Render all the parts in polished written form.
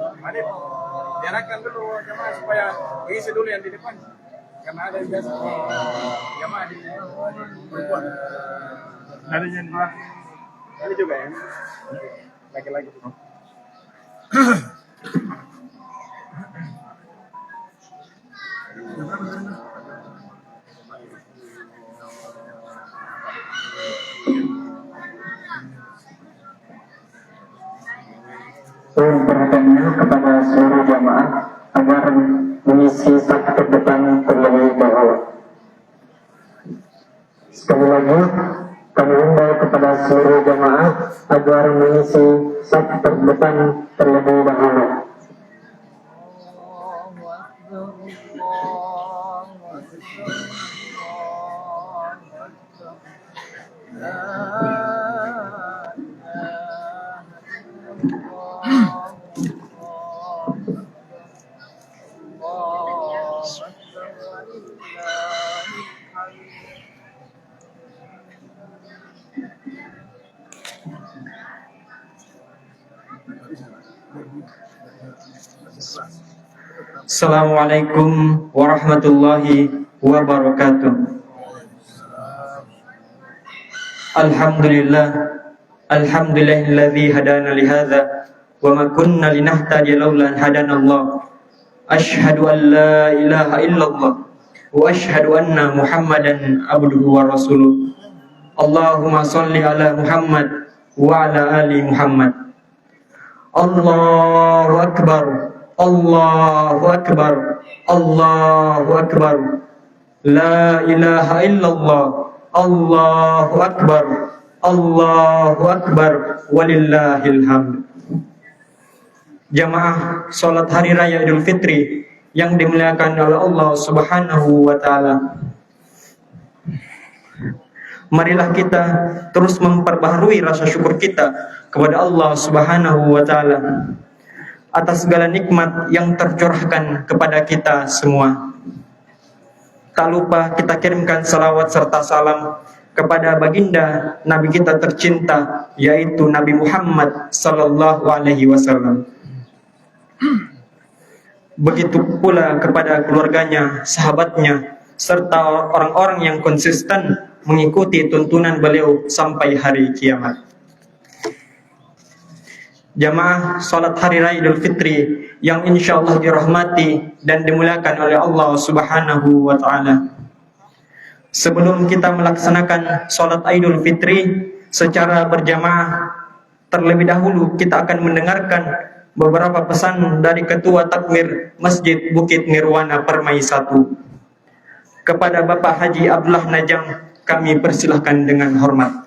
Mari diarahkan dulu jamaah supaya isi dulu yang di depan. Karena ada yang biasa jamaah di perempuan. Ada yang ini juga ya. Laki-laki. Perhatiannya kepada seluruh jamaah agar mengisi saf terdepan terlebih dahulu. Sekali lagi, kami himbau kepada seluruh jamaah agar mengisi saf terdepan terlebih dahulu. Assalamualaikum warahmatullahi wabarakatuh. Alhamdulillahilladzi hadana lihadza wa ma kunna linahtadiya laula an hadana Allah. Asyhadu an la ilaha illallah wa asyhadu anna Muhammadan abduhu wa rasuluh. Allahumma shalli ala Muhammad wa ala ali Muhammad. Allahu akbar. Allahu akbar. Allahu akbar. La ilaha illallah. Allahu akbar. Allahu akbar. Walillahil hamd. Jamaah salat hari raya Idul Fitri yang dimuliakan oleh Allah Subhanahu wa taala. Marilah kita terus memperbaharui rasa syukur kita kepada Allah Subhanahu wa taala atas segala nikmat yang tercurahkan kepada kita semua. Tak lupa kita kirimkan salawat serta salam kepada baginda Nabi kita tercinta, yaitu Nabi Muhammad sallallahu alaihi wasallam. Begitu pula kepada keluarganya, sahabatnya, serta orang-orang yang konsisten mengikuti tuntunan beliau sampai hari kiamat. Jamaah salat hari raya Idul Fitri yang insyaallah dirahmati dan dimuliakan oleh Allah Subhanahu wa taala. Sebelum kita melaksanakan salat Idul Fitri secara berjamaah, terlebih dahulu kita akan mendengarkan beberapa pesan dari Ketua Takmir Masjid Bukit Nirwana Permai 1. Kepada Bapak Haji Abdullah Najam kami persilahkan dengan hormat.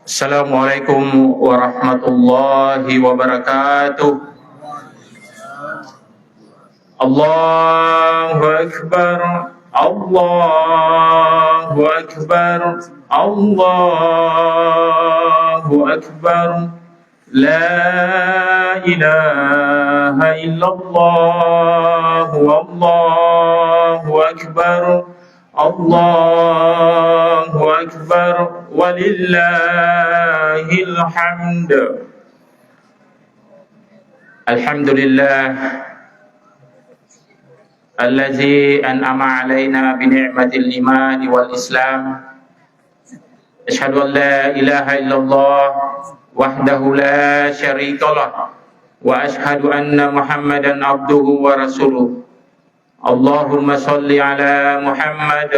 Assalamualaikum warahmatullahi wabarakatuh. Allahu akbar. Allahu akbar. Allahu akbar. La ilaha illallah. Allahu akbar. Allahu akbar. Walillahil hamd. Alhamdulillah allazi an'ama alaina bi ni'matil iman wal islam. Asyhadu an la ilaha illallah wahdahu la syarikalah wa asyhadu anna Muhammadan abduhu wa rasuluh. Allahumma shalli ala Muhammad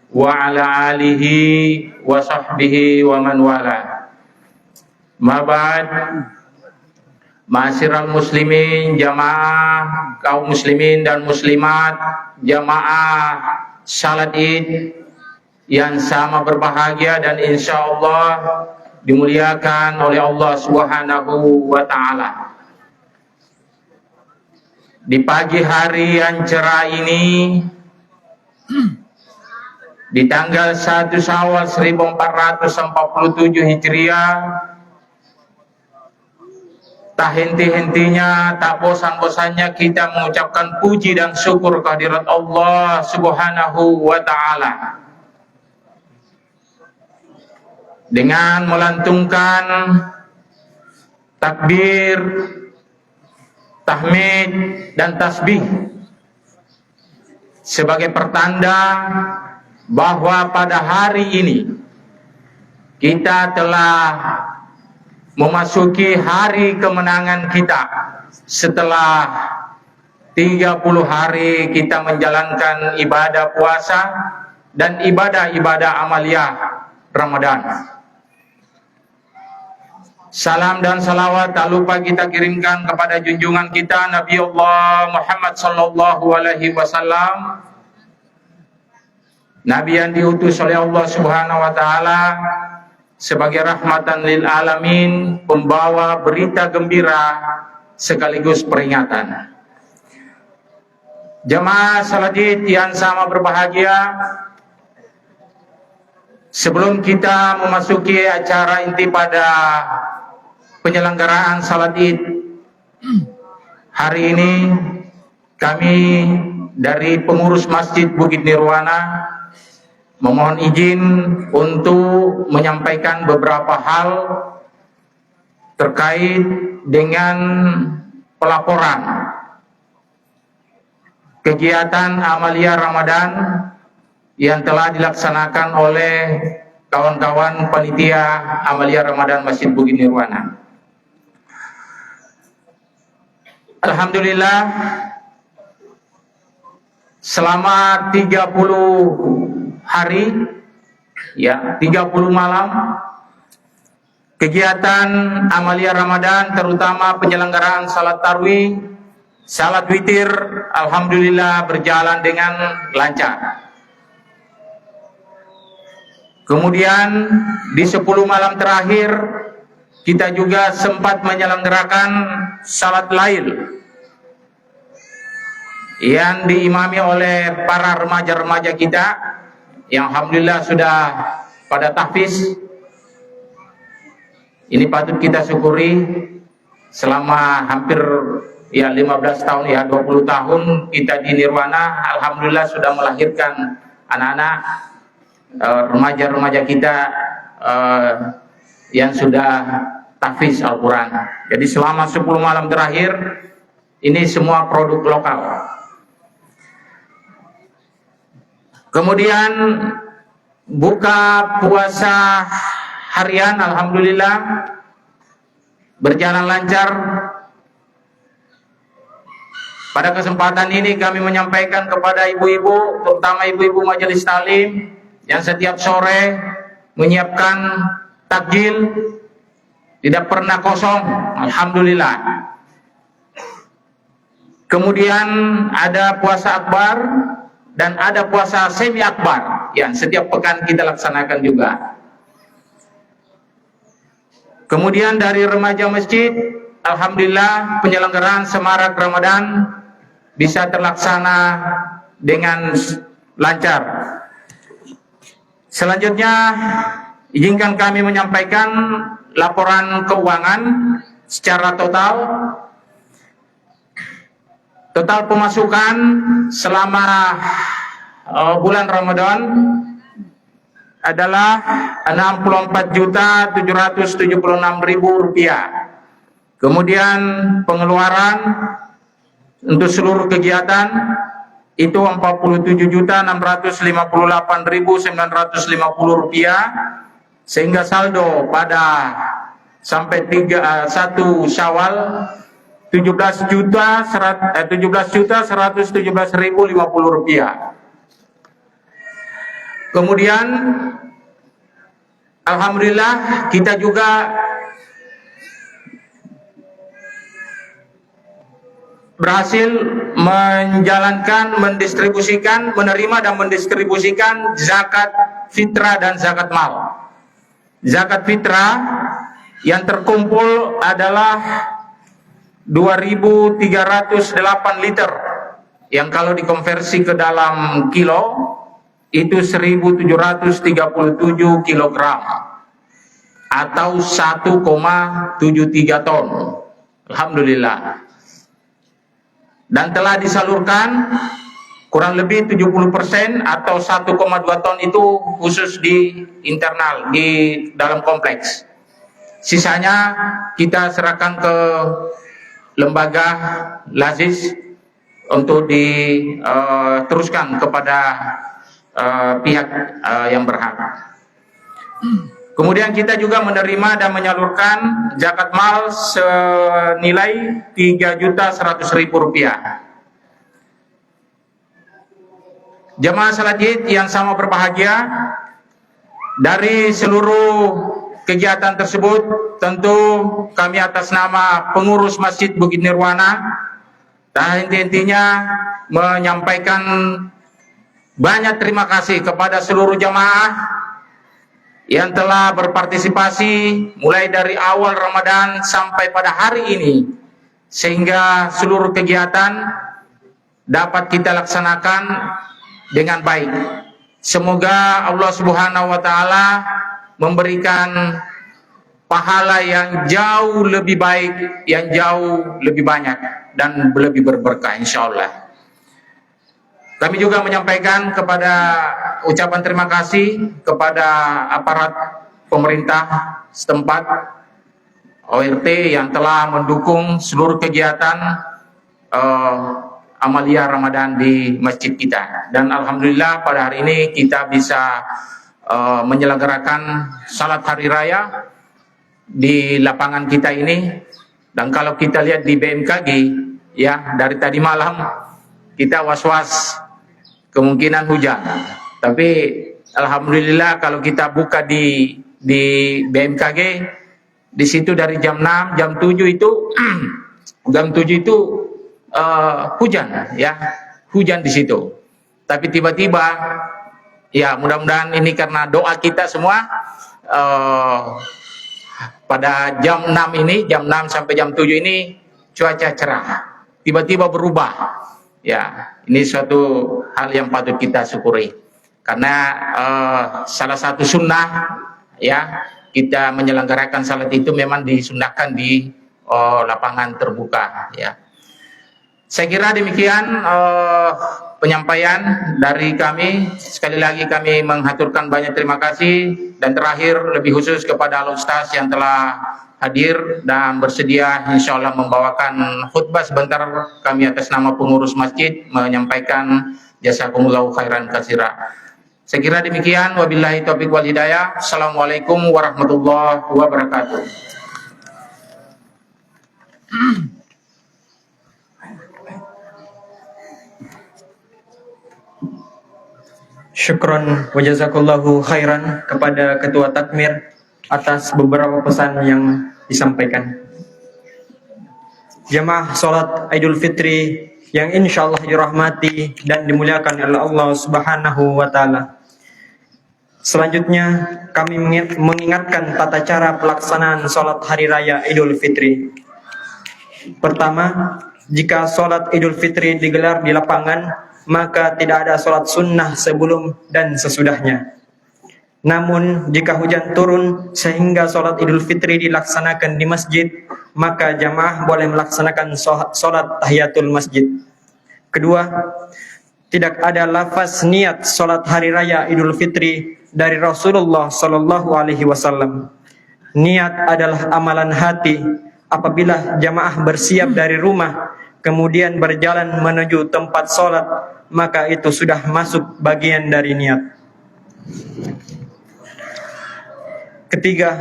wa ala alihi wa sahbihi wa man wala. Ma ba'd. Ma'asyiral muslimin, jamaah kaum muslimin dan muslimat, jamaah salat Id yang sama berbahagia dan insyaallah dimuliakan oleh Allah Subhanahu wa taala. Di pagi hari yang cerah ini di tanggal 1 Syawal 1447 Hijriah, tak henti-hentinya, tak bosan-bosannya kita mengucapkan puji dan syukur kehadirat Allah Subhanahu wa Ta'ala dengan melantunkan takbir, tahmid dan tasbih sebagai pertanda bahwa pada hari ini kita telah memasuki hari kemenangan kita setelah 30 hari kita menjalankan ibadah puasa dan ibadah-ibadah amaliyah Ramadan. Salam dan salawat tak lupa kita kirimkan kepada junjungan kita Nabi Allah Muhammad sallallahu alaihi wasallam, Nabi yang diutus oleh Allah Subhanahu wa Ta'ala sebagai rahmatan lil alamin, pembawa berita gembira sekaligus peringatan. Jamaah salat Id yang sama berbahagia, sebelum kita memasuki acara inti pada penyelenggaraan salat Id hari ini, kami dari pengurus Masjid Bukit Nirwana memohon izin untuk menyampaikan beberapa hal terkait dengan pelaporan kegiatan amaliyah Ramadan yang telah dilaksanakan oleh kawan-kawan panitia amaliyah Ramadan Masjid Bukit Nirwana. Alhamdulillah, selama 30 hari, ya 30 malam, kegiatan amaliyah Ramadan terutama penyelenggaraan salat tarawih, salat witir, alhamdulillah berjalan dengan lancar. Kemudian di 10 malam terakhir kita juga sempat menyelenggarakan salat lail yang diimami oleh para remaja-remaja kita yang alhamdulillah sudah pada tahfiz. Ini patut kita syukuri, selama hampir 15 tahun, 20 tahun kita di Nirwana, alhamdulillah sudah melahirkan anak-anak remaja-remaja kita yang sudah tahfiz Al-Quran. Jadi selama 10 malam terakhir ini semua produk lokal. Kemudian buka puasa harian alhamdulillah berjalan lancar. Pada kesempatan ini kami menyampaikan kepada ibu-ibu, terutama ibu-ibu majelis talim yang setiap sore menyiapkan takjil, tidak pernah kosong, alhamdulillah. Kemudian ada puasa akbar dan ada puasa semi akbar yang setiap pekan kita laksanakan juga. Kemudian dari remaja masjid, alhamdulillah penyelenggaraan semarak Ramadan bisa terlaksana dengan lancar. Selanjutnya izinkan kami menyampaikan laporan keuangan secara total. Total pemasukan selama bulan Ramadan adalah Rp64.776.000. Kemudian pengeluaran untuk seluruh kegiatan itu Rp46.658.950, sehingga saldo pada sampai 1 Syawal 17.117.050 rupiah. Kemudian alhamdulillah kita juga berhasil menjalankan, mendistribusikan, menerima dan mendistribusikan zakat fitrah dan zakat mal. Zakat fitrah yang terkumpul adalah 2.308 liter, yang kalau dikonversi ke dalam kilo itu 1.737 kilogram atau 1,73 ton. Alhamdulillah. Dan telah disalurkan kurang lebih 70% atau 1,2 ton itu khusus di internal, di dalam kompleks. Sisanya kita serahkan ke lembaga Lazis untuk diteruskan kepada pihak yang berhak. Kemudian kita juga menerima dan menyalurkan zakat mal senilai Rp3.100.000. Jemaah salat Id yang sama berbahagia, dari seluruh kegiatan tersebut tentu kami atas nama pengurus Masjid Bukit Nirwana dan intinya menyampaikan banyak terima kasih kepada seluruh jamaah yang telah berpartisipasi mulai dari awal Ramadan sampai pada hari ini, sehingga seluruh kegiatan dapat kita laksanakan dengan baik. Semoga Allah Subhanahu wa taala memberikan pahala yang jauh lebih baik, yang jauh lebih banyak dan lebih berberkah insyaallah. Kami juga menyampaikan kepada ucapan terima kasih kepada aparat pemerintah setempat, ORT yang telah mendukung seluruh kegiatan amalia Ramadan di masjid kita. Dan alhamdulillah pada hari ini kita bisa menyelenggarakan salat hari raya di lapangan kita ini. Dan kalau kita lihat di BMKG ya, dari tadi malam kita was-was kemungkinan hujan. Tapi alhamdulillah kalau kita buka di BMKG, di situ dari jam 6, jam 7 itu jam 7 itu hujan ya, hujan di situ. Tapi tiba-tiba ya, mudah-mudahan ini karena doa kita semua, pada jam 6 ini, jam 6 sampai jam 7 ini cuaca cerah, tiba-tiba berubah. Ya, ini suatu hal yang patut kita syukuri. Karena salah satu sunnah ya, kita menyelenggarakan salat itu memang disunnahkan di lapangan terbuka ya. Saya kira demikian penyampaian dari kami. Sekali lagi kami menghaturkan banyak terima kasih, dan terakhir lebih khusus kepada Al-Ustaz yang telah hadir dan bersedia insyaallah membawakan khutbah sebentar. Kami atas nama pengurus masjid menyampaikan jazakumullahu khairan katsira. Saya kira demikian, wabillahi taufiq wal hidayah. Assalamualaikum warahmatullahi wabarakatuh. Syukron wa jazakallahu khairan kepada Ketua Takmir atas beberapa pesan yang disampaikan. Jamaah salat Idul Fitri yang insyaallah dirahmati dan dimuliakan oleh Allah Subhanahu wa taala. Selanjutnya kami mengingatkan tata cara pelaksanaan salat hari raya Idul Fitri. Pertama, jika salat Idul Fitri digelar di lapangan, maka tidak ada salat sunnah sebelum dan sesudahnya. Namun jika hujan turun sehingga salat Idul Fitri dilaksanakan di masjid, maka jamaah boleh melaksanakan salat tahiyatul masjid. Kedua, tidak ada lafaz niat salat hari raya Idul Fitri dari Rasulullah sallallahu alaihi wasallam. Niat adalah amalan hati. Apabila jamaah bersiap dari rumah kemudian berjalan menuju tempat salat, maka itu sudah masuk bagian dari niat. Ketiga,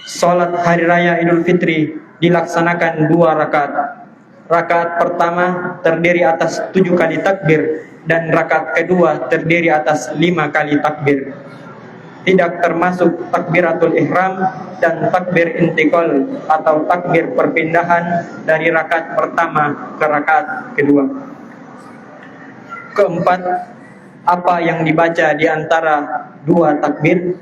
salat hari raya Idul Fitri dilaksanakan 2 rakaat. Rakaat pertama terdiri atas 7 kali takbir dan rakaat kedua terdiri atas 5 kali takbir. Tidak termasuk takbiratul ihram dan takbir intiqal atau takbir perpindahan dari rakaat pertama ke rakaat kedua. Keempat, apa yang dibaca di antara 2 takbir?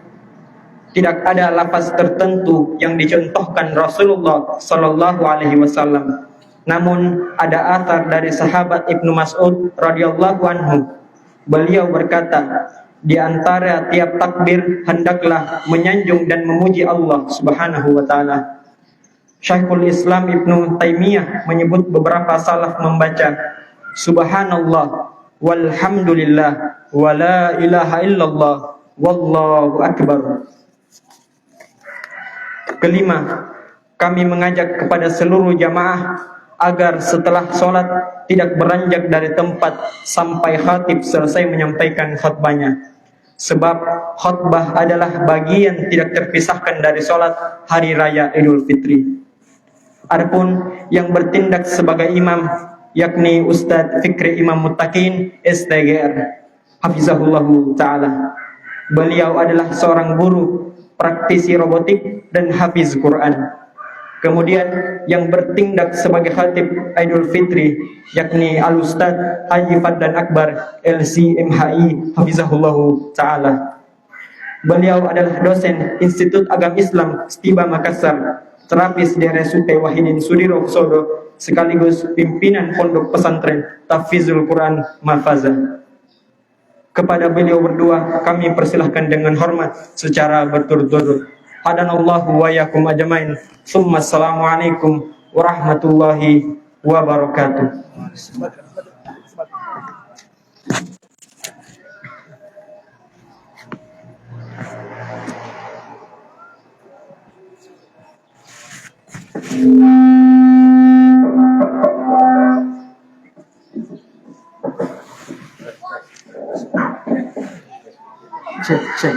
Tidak ada lafaz tertentu yang dicontohkan Rasulullah sallallahu alaihi wasallam. Namun ada athar dari sahabat Ibnu Mas'ud radhiyallahu anhu Beliau berkata, di antara tiap takbir hendaklah menyanjung dan memuji Allah Subhanahu wa taala. Syekhul Islam Ibnu Taimiyah menyebut beberapa salaf membaca Subhanallah walhamdulillah wa la ilaha illallah wallahu akbar. Kelima, kami mengajak kepada seluruh jamaah agar setelah sholat tidak beranjak dari tempat sampai khatib selesai menyampaikan khutbahnya. Sebab khutbah adalah bagian tidak terpisahkan dari sholat hari raya Idul Fitri. Adapun yang bertindak sebagai imam yakni Ustadz Fikri Imam Muttaqin STGR Hafizahullahu Ta'ala. Beliau adalah seorang guru, praktisi robotik dan hafiz Quran. Kemudian yang bertindak sebagai khatib Idul Fitri yakni Al-Ustadz Haji Fadlan Akbar LC-MHI Hafizahullahu Ta'ala. Beliau adalah dosen Institut Agama Islam Stiba Makassar, terapis di RSUP Wahidin Sudirohusodo, sekaligus pimpinan Pondok Pesantren Tahfizul Quran Mahfazah. Kepada beliau berdua kami persilahkan dengan hormat secara berturut-turut. Hadanallahu wa yakum ajmain. Summa assalamualaikum warahmatullahi wabarakatuh. Cek.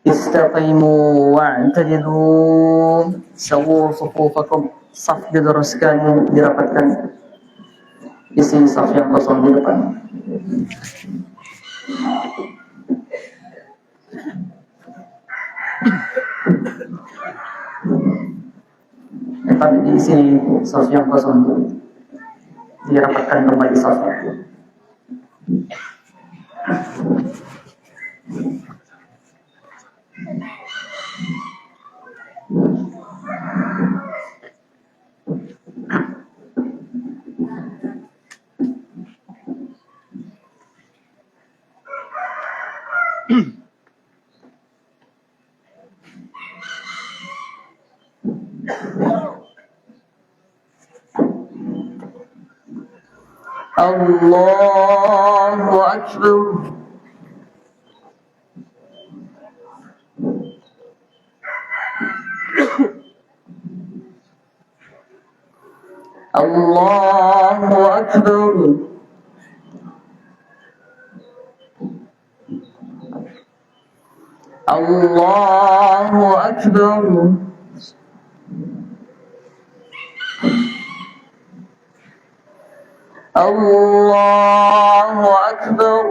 Istaqimu wa'tadilu, sawu sufufakum. Saf diluruskan, dirapatkan. Isi saf yang kosong di depan. Tapi diisi saf yang kosong, dirapatkan kembali safnya. Allahu Akbar. Allahu Akbar. Allahu Akbar. Allahu Akbar.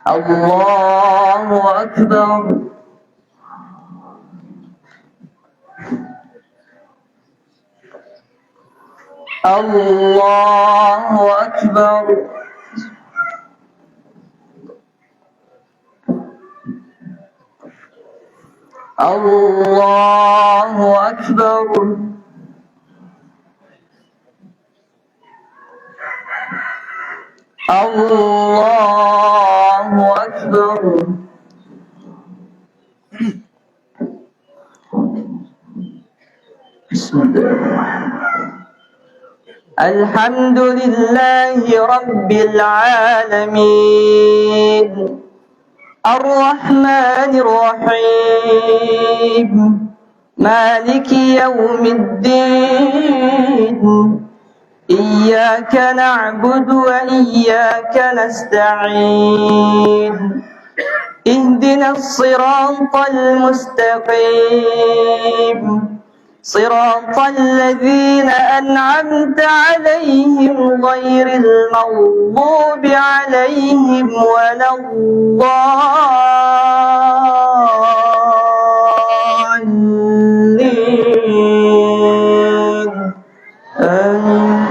Allahu Akbar. Allahu Akbar. Allahu Akbar. Allahu Akbar. Bismillahirrahmanirrahim. Alhamdulillahi Rabbil Alamin, Ar-Rahmanir Rahim, Maliki Yawmiddin, Iyyaka na'budu wa iyyaka nasta'in, Ihdinas siratal mustaqim, صراط الذين أنعمت عليهم غير المغضوب عليهم ولا الضالين. آمين.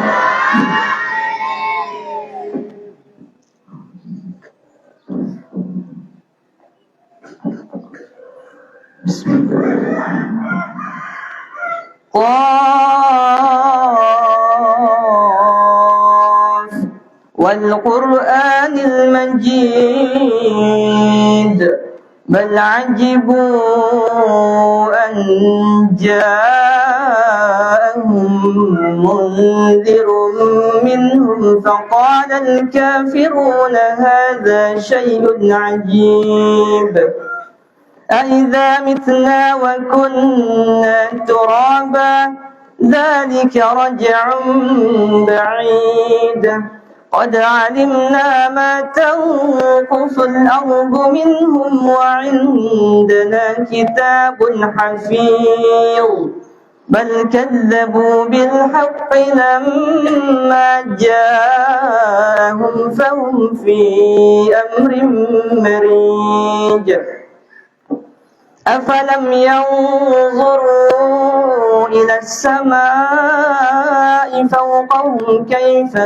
والقرآن المجيد بل عجبوا أن جاءهم منذر منهم فقال الكافرون هذا شيء عجيب أإذا متنا وكنا ترابا ذلك رجع بعيد قد علمنا ما تنقص الأرض منهم وعندنا كتاب حفيظ بل كذبوا بالحق لما جاءهم فهم في أمر مريج أفلم ينظروا إلى السماء فوقهم كيف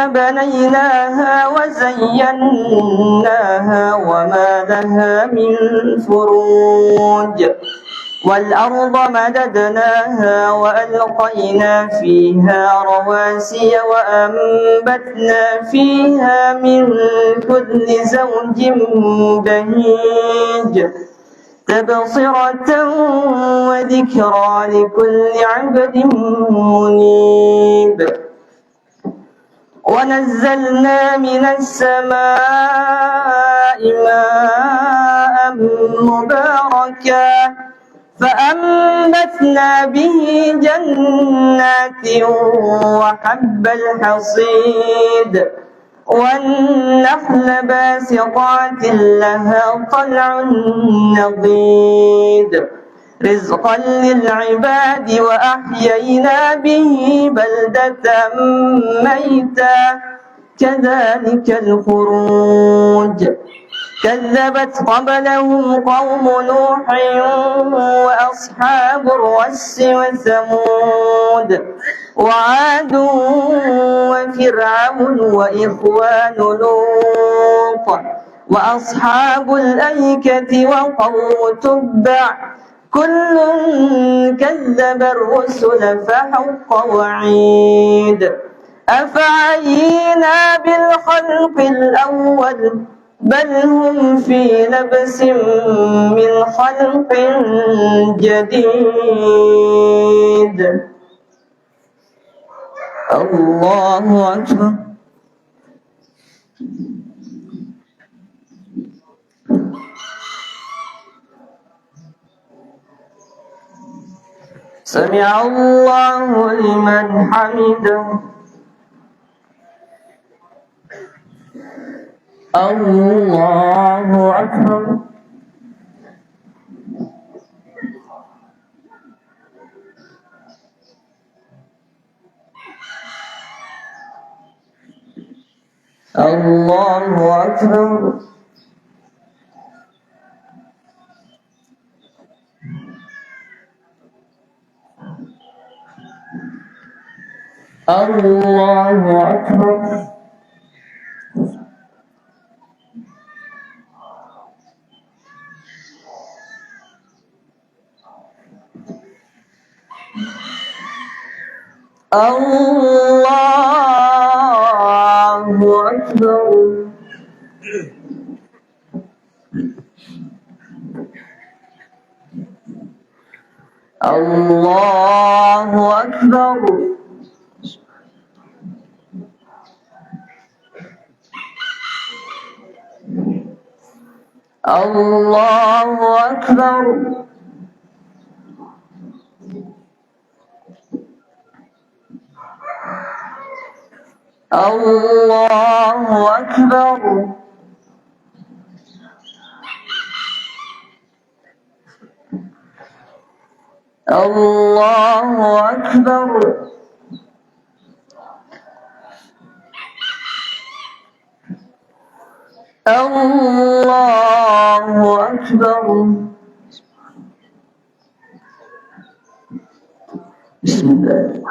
بنيناها وزيناها وما لها من فروج والأرض مددناها وألقينا فيها رواسي وأنبتنا فيها من كل زوج بهيج تبصرة وذكرى لكل عبد منيب ونزلنا من السماء ماء مباركا فأنبتنا به جنات وحب الحصيد والنخل باسقات لها طلع نضيد رزقا للعباد وأحيينا به بلدة ميتا كذلك الخروج كذبت قبلهم قوم نوح وأصحاب الرس وثمود وعاد وفرعون وإخوان لوط وأصحاب الأيكة وقوم تبع كل كذب الرسل فحق وعيد أفعينا بالخلق الأول بل هم في لبس من خلق جديد الله أكبر سمع الله لمن حمده الله أكبر الله أكبر الله أكبر الله أكبر الله أكبر الله أكبر الله أكبر الله أكبر الله أكبر بسم الله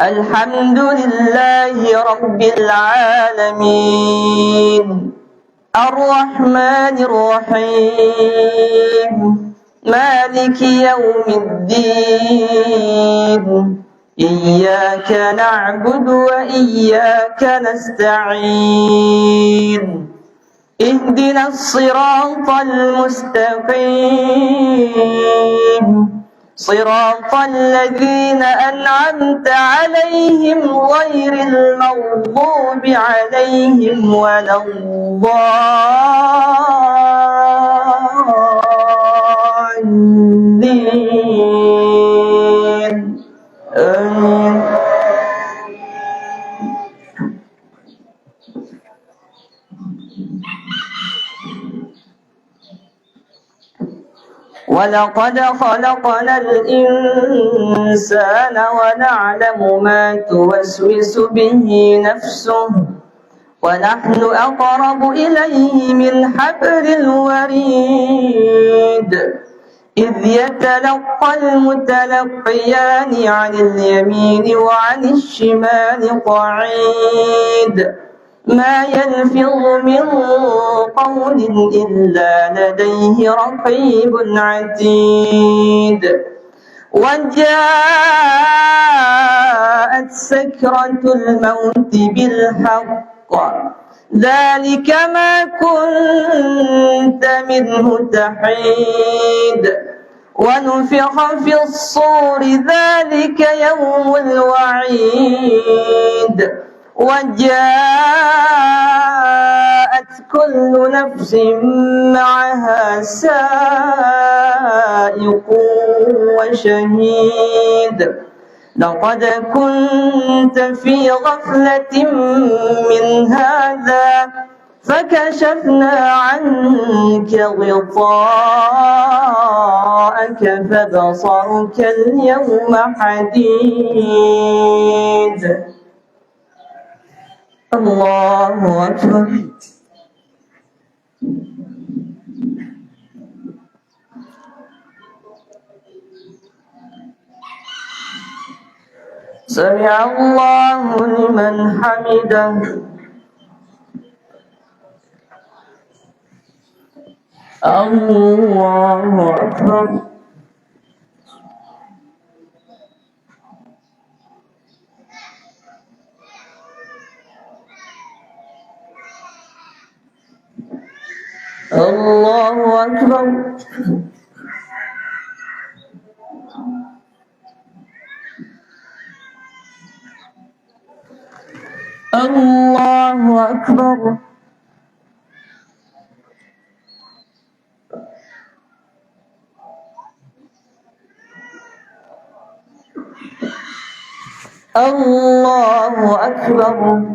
الحمد لله رب العالمين الرحمن الرحيم مالك يوم الدين إياك نعبد وإياك نستعين اهدنا الصراط المستقيم صراط الذين أنعمت عليهم غير المغضوب عليهم ولا الضالين آمين. ولقد خلقنا الإنسان ونعلم ما توسوس به نفسه ونحن أقرب إليه من حبل الوريد إذ يتلقى المتلقيان عن اليمين وعن الشمال قعيد ما يلفظ من قول إلا لديه رقيب عتيد وجاءت سكرة الموت بالحق ذلك ما كنت منه تحيد ونفخ في الصور ذلك يوم الوعيد وجاءت كل نفس معها سائق وشهيد لقد كنت في غفلة من هذا فكشفنا عنك غطاءك فبصرك اليوم حديد الله أكبر. سمع الله لمن حمده. الله أكبر. الله أكبر. الله أكبر. الله أكبر.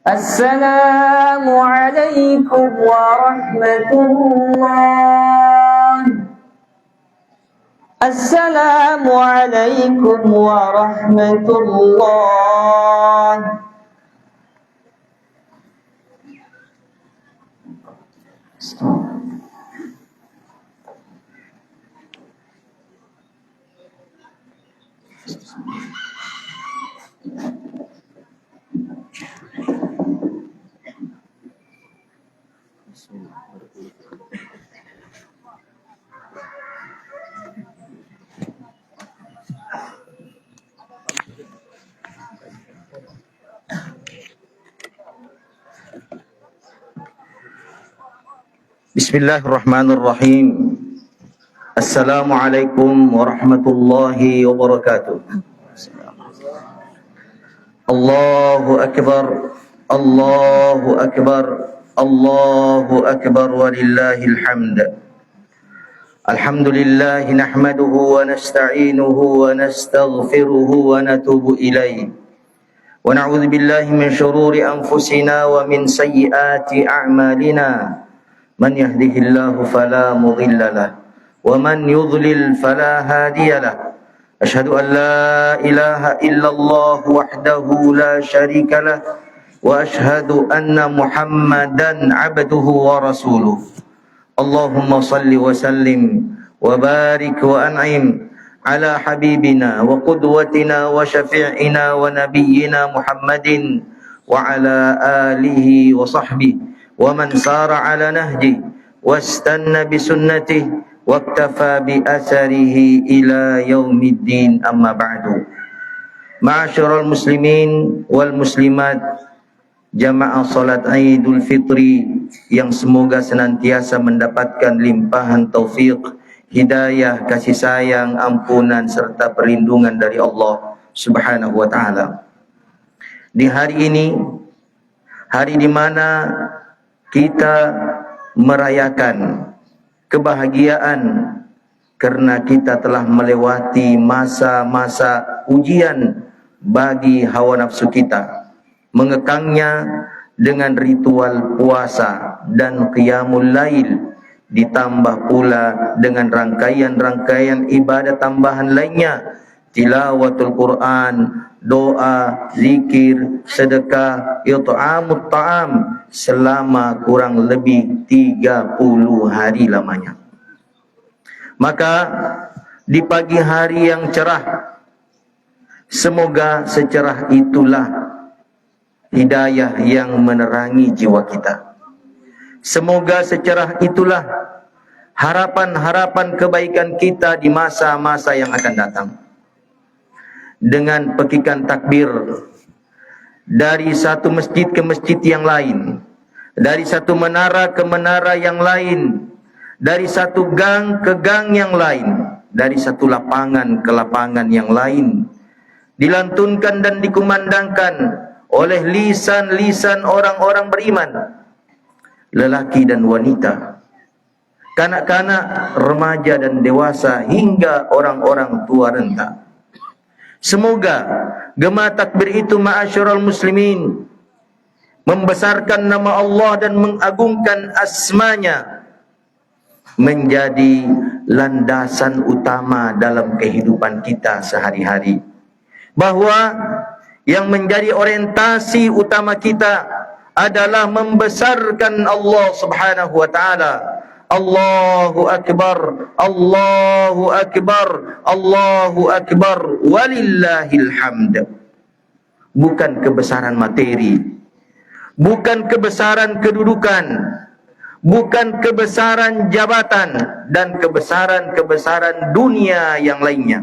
السلام عليكم ورحمة الله. السلام عليكم ورحمة الله. Bismillahirrahmanirrahim. Assalamualaikum warahmatullahi wabarakatuh. Allahu akbar, Allahu akbar, Allahu akbar walillahil hamd. Alhamdulillah nahmaduhu wa nasta'inuhu wa nastaghfiruhu wa natubu ilaih. ونعوذ بالله من شرور أنفسنا ومن سيئات أعمالنا من يهده الله فلا مضل له ومن يضلل فلا هادي له أشهد أن لا إله إلا الله وحده لا شريك له وأشهد أن محمدا عبده ورسوله اللهم صل وسلم وبارك وأنعم على حبيبنا وقدوتنا وشفيعنا ونبينا محمد وعلى آله وصحبه ومن سار على نهجه واستنى بسنته واكتفى بأثره إلى يوم الدين أما بعد معاشر المسلمين والmuslimat jamaah salat Idul Fitri yang semoga senantiasa mendapatkan limpahan taufik, hidayah, kasih sayang, ampunan serta perlindungan dari Allah Subhanahu wa taala. Di hari ini, hari di mana kita merayakan kebahagiaan karena kita telah melewati masa-masa ujian bagi hawa nafsu kita, mengekangnya dengan ritual puasa dan qiyamul lail, ditambah pula dengan rangkaian-rangkaian ibadah tambahan lainnya, tilawatul Quran, doa, zikir, sedekah, it'amut ta'am selama kurang lebih 30 hari lamanya. Maka di pagi hari yang cerah, semoga secerah itulah hidayah yang menerangi jiwa kita. Semoga secerah itulah harapan-harapan kebaikan kita di masa-masa yang akan datang. Dengan pekikan takbir dari satu masjid ke masjid yang lain, dari satu menara ke menara yang lain, dari satu gang ke gang yang lain, dari satu lapangan ke lapangan yang lain, dilantunkan dan dikumandangkan oleh lisan-lisan orang-orang beriman, lelaki dan wanita, kanak-kanak, remaja dan dewasa, hingga orang-orang tua renta. Semoga gema takbir itu ma'asyiral muslimin membesarkan nama Allah dan mengagungkan asmanya menjadi landasan utama dalam kehidupan kita sehari-hari, bahwa yang menjadi orientasi utama kita adalah membesarkan Allah Subhanahu wa taala. Allahu akbar, Allahu akbar, Allahu akbar, walillahil hamd. Bukan kebesaran materi, bukan kebesaran kedudukan, bukan kebesaran jabatan dan kebesaran-kebesaran dunia yang lainnya,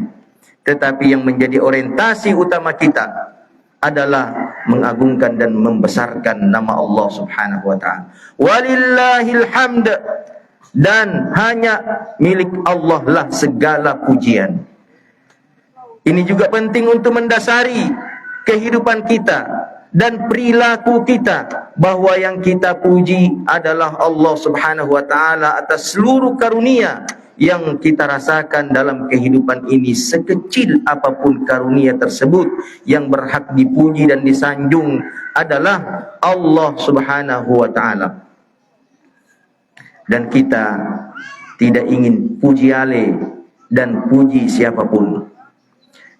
tetapi yang menjadi orientasi utama kita adalah mengagungkan dan membesarkan nama Allah Subhanahu wa taala. Walillahil hamd, dan hanya milik Allah lah segala pujian. Ini juga penting untuk mendasari kehidupan kita dan perilaku kita, bahwa yang kita puji adalah Allah Subhanahu wa taala atas seluruh karunia yang kita rasakan dalam kehidupan ini. Sekecil apapun karunia tersebut, yang berhak dipuji dan disanjung adalah Allah Subhanahu wa taala. Dan kita tidak ingin puji ale dan puji siapapun,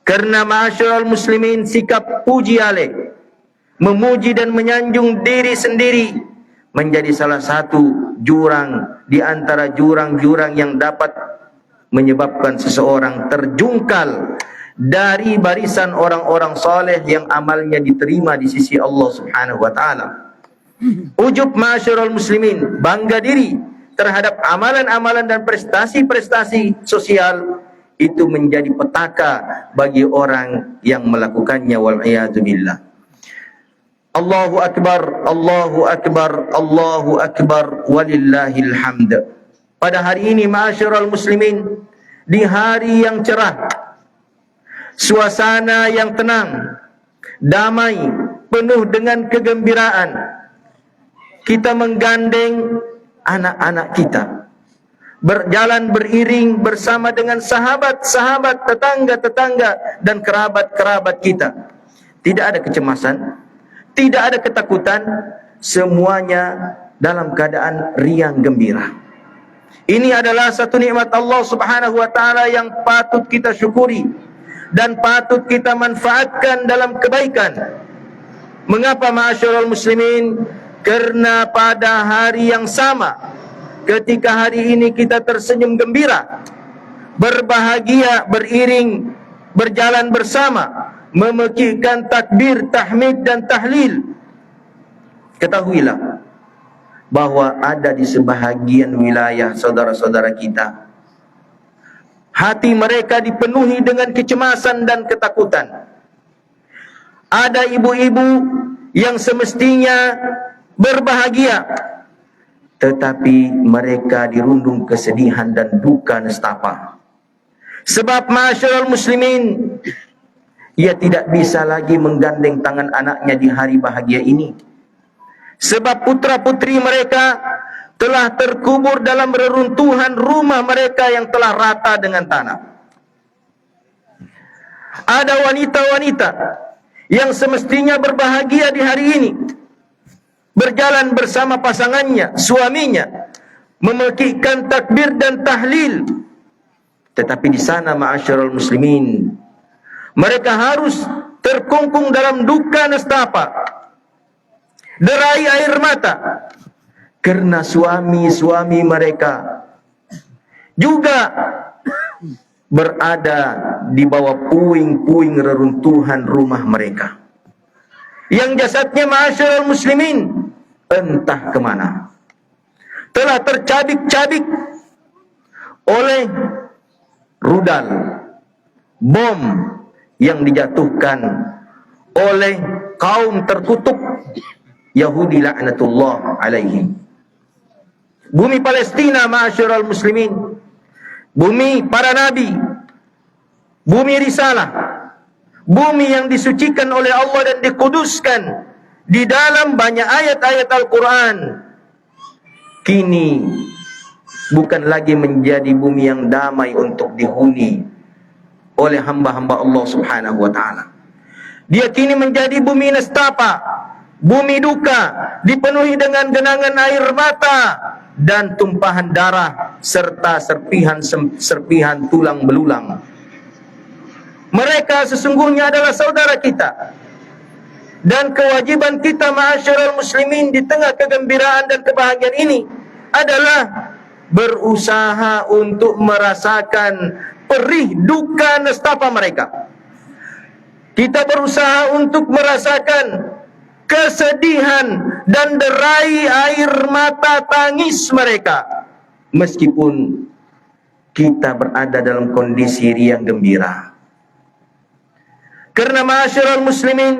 karena ma'asyiral muslimin, sikap puji ale, memuji dan menyanjung diri sendiri, menjadi salah satu jurang di antara jurang-jurang yang dapat menyebabkan seseorang terjungkal dari barisan orang-orang saleh yang amalnya diterima di sisi Allah Subhanahu wa taala. Ujub ma'asyiral muslimin, bangga diri terhadap amalan-amalan dan prestasi-prestasi sosial, itu menjadi petaka bagi orang yang melakukannya, wal iyadu billah. Allahu akbar, Allahu akbar, Allahu akbar, walillahil hamd. Pada hari ini ma'asyiral muslimin, di hari yang cerah, suasana yang tenang, damai, penuh dengan kegembiraan, kita menggandeng anak-anak kita, berjalan beriring bersama dengan sahabat-sahabat, tetangga-tetangga dan kerabat-kerabat kita. tidak ada kecemasan, tidak ada ketakutan, semuanya dalam keadaan riang gembira. Ini adalah satu nikmat Allah Subhanahu wa taala yang patut kita syukuri dan patut kita manfaatkan dalam kebaikan. Mengapa ma'asyiral muslimin? Karena pada hari yang sama, ketika hari ini kita tersenyum gembira, berbahagia, beriring, berjalan bersama, memekikkan takbir, tahmid dan tahlil, ketahuilah bahwa ada di sebahagian wilayah saudara-saudara kita, hati mereka dipenuhi dengan kecemasan dan ketakutan. Ada ibu-ibu yang semestinya berbahagia, tetapi mereka dirundung kesedihan dan duka nestapa. Sebab ma'asyiral muslimin, ia tidak bisa lagi menggandeng tangan anaknya di hari bahagia ini. Sebab putra-putri mereka telah terkubur dalam reruntuhan rumah mereka yang telah rata dengan tanah. Ada wanita-wanita yang semestinya berbahagia di hari ini, berjalan bersama pasangannya, suaminya, memekikkan takbir dan tahlil. Tetapi di sana ma'asyiral muslimin, mereka harus terkungkung dalam duka nestapa, derai air mata, karena suami-suami mereka juga berada di bawah puing-puing reruntuhan rumah mereka, yang jasadnya ma'asyiral muslimin entah kemana, telah tercabik-cabik oleh rudal bom yang dijatuhkan oleh kaum terkutuk Yahudi laknatullah alaihim. Bumi Palestina ma'asyiral muslimin, bumi para nabi, bumi risalah, bumi yang disucikan oleh Allah dan dikuduskan di dalam banyak ayat-ayat Al-Quran, kini bukan lagi menjadi bumi yang damai untuk dihuni oleh hamba-hamba Allah Subhanahu wa ta'ala. Dia kini menjadi bumi nestapa, bumi duka, dipenuhi dengan genangan air mata dan tumpahan darah serta serpihan tulang belulang. Mereka sesungguhnya adalah saudara kita, dan kewajiban kita ma'asyiral muslimin di tengah kegembiraan dan kebahagiaan ini adalah berusaha untuk merasakan perih duka nestapa mereka. Kita berusaha untuk merasakan kesedihan dan derai air mata tangis mereka, meskipun kita berada dalam kondisi riang gembira. Karena ma'asyiral muslimin,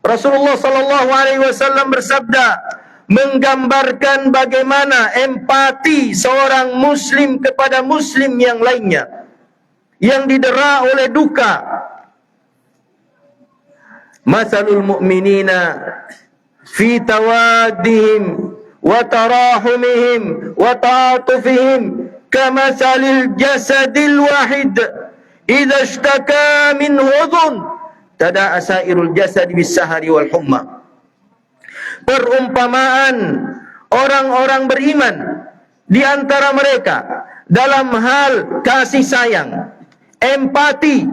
Rasulullah sallallahu alaihi wasallam bersabda, menggambarkan bagaimana empati seorang muslim kepada muslim yang lainnya yang didera oleh duka. Masalul mu'minina fi tawaddihim wa tarahumihim wa ta'atufihim kamasalil jasadil wahid idza ishtaka min udhun tada'a sairul jasad bis sahari wal humma. Perumpamaan orang-orang beriman di antara mereka dalam hal kasih sayang, empati,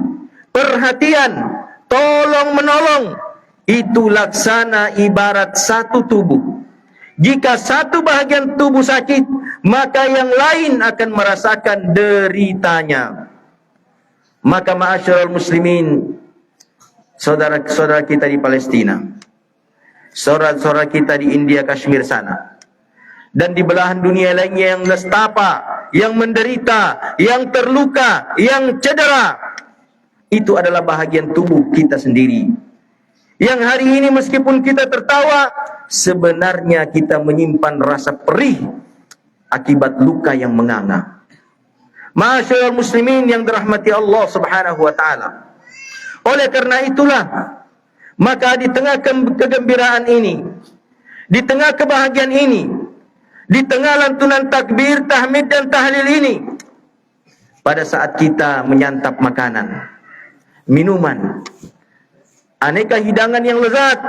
perhatian, tolong menolong, itu laksana ibarat satu tubuh. Jika satu bahagian tubuh sakit, maka yang lain akan merasakan deritanya. Maka ma'asyiral muslimin, saudara-saudara kita di Palestina, saudara-saudara kita di India, Kashmir sana, dan di belahan dunia lainnya yang nestapa, yang menderita, yang terluka, yang cedera, itu adalah bahagian tubuh kita sendiri. Yang hari ini meskipun kita tertawa, sebenarnya kita menyimpan rasa perih akibat luka yang menganga. Ma'asyiral muslimin yang dirahmati Allah Subhanahu wa ta'ala. Oleh karena itulah, maka di tengah kegembiraan ini, di tengah kebahagiaan ini, di tengah lantunan takbir, tahmid dan tahlil ini, pada saat kita menyantap makanan, minuman, aneka hidangan yang lezat.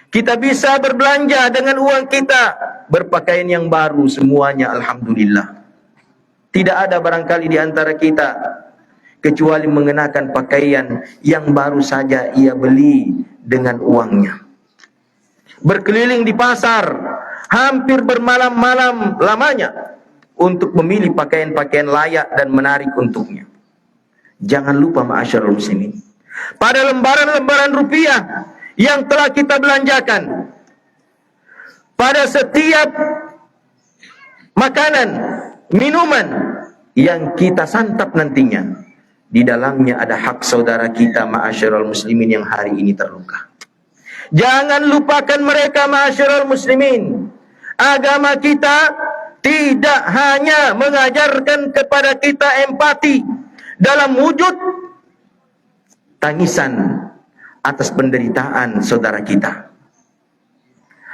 Kita bisa berbelanja dengan uang kita, berpakaian yang baru semuanya, alhamdulillah. Tidak ada barangkali di antara kita kecuali mengenakan pakaian yang baru saja ia beli dengan uangnya. Berkeliling di pasar, hampir bermalam-malam lamanya untuk memilih pakaian-pakaian layak dan menarik untuknya. Jangan lupa ma'asyarul muslimin, pada lembaran-lembaran rupiah yang telah kita belanjakan, pada setiap makanan, minuman yang kita santap nantinya, di dalamnya ada hak saudara kita ma'asyarul muslimin yang hari ini terluka. Jangan lupakan mereka ma'asyarul muslimin. Agama kita tidak hanya mengajarkan kepada kita empati dalam wujud tangisan atas penderitaan saudara kita,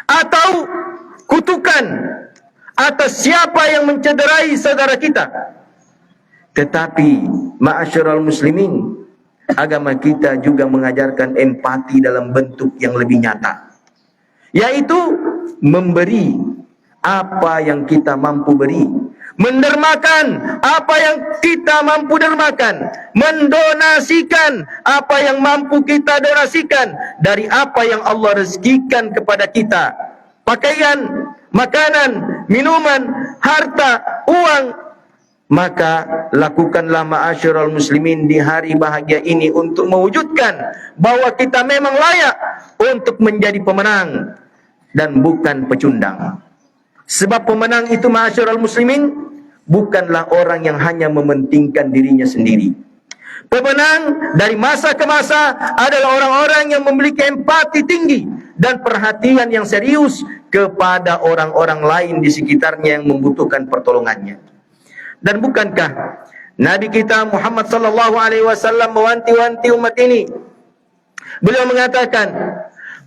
atau kutukan atas siapa yang mencederai saudara kita. Tetapi ma'asyiral muslimin, agama kita juga mengajarkan empati dalam bentuk yang lebih nyata, yaitu memberi apa yang kita mampu beri, mendermakan apa yang kita mampu dermakan, mendonasikan apa yang mampu kita donasikan dari apa yang Allah rezekikan kepada kita. Pakaian, makanan, minuman, harta, uang. Maka lakukanlah ma'asyiral muslimin di hari bahagia ini untuk mewujudkan bahwa kita memang layak untuk menjadi pemenang dan bukan pecundang. Sebab pemenang itu ma'asyiral muslimin bukanlah orang yang hanya mementingkan dirinya sendiri. Pemenang dari masa ke masa adalah orang-orang yang memiliki empati tinggi dan perhatian yang serius kepada orang-orang lain di sekitarnya yang membutuhkan pertolongannya. Dan bukankah Nabi kita Muhammad sallallahu alaihi wasallam mewanti-wanti umat ini? Beliau mengatakan,